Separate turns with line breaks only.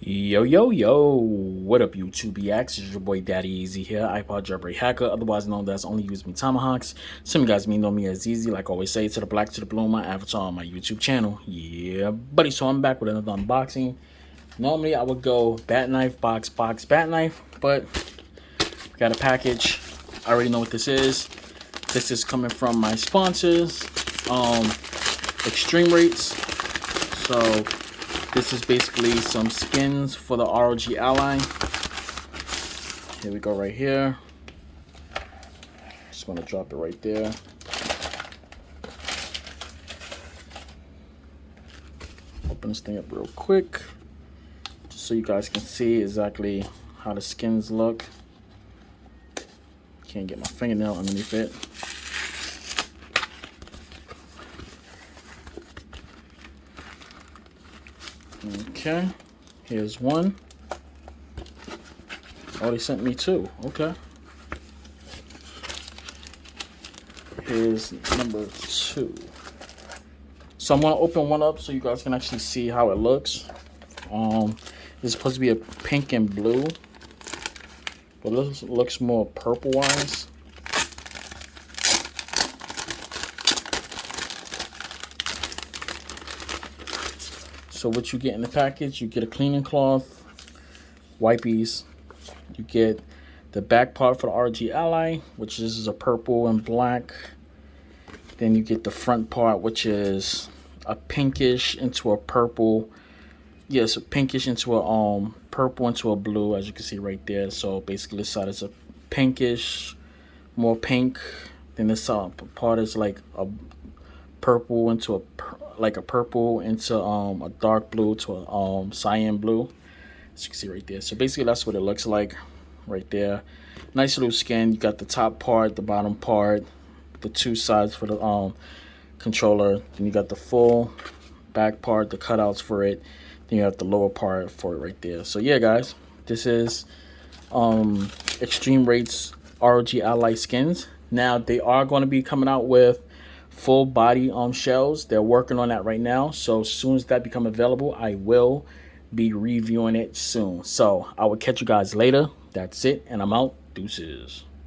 Yo, what up YouTube EX? It's your boy Daddy Easy here, iPod jailbreak hacker, otherwise known as Only Use Me Tomahawks. Some of you guys may know me as Easy, like I always say, to the black to the blue, my avatar on my YouTube channel. Yeah, buddy, so I'm back with another unboxing. Normally I would go bat knife, box, bat knife, but we got a package. I already know what this is. This is coming from my sponsors, eXtremerate. So this is basically some skins for the ROG Ally. Here we go right here. Just want to drop it right there. Open this thing up real quick, just so you guys can see exactly how the skins look. Can't get my fingernail underneath it. Okay, here's one. Oh, they sent me two. Okay. Here's number two. So I'm gonna open one up so you guys can actually see how it looks. This is supposed to be a pink and blue, but it looks more purple-wise. So what you get in the package, you get a cleaning cloth, wipies, you get the back part for the ROG Ally, which is a purple and black. Then you get the front part, which is a pinkish into a purple. Yes, a pinkish into a purple into a blue, as you can see right there. So basically this side is a pinkish, more pink. Then this part is like a purple into a purple into a dark blue to a cyan blue, as you can see right there. So basically that's what it looks like right there. Nice little skin. You got the top part, the bottom part, the two sides for the controller. Then you got the full back part, the cutouts for it. Then you have the lower part for it right there. So yeah, guys, this is eXtremerate's ROG Ally Skins. Now they are going to be coming out with full body shells. They're working on that right now, so as soon as that become available, I will be reviewing it soon. So I will catch you guys later. That's it, and I'm out. Deuces.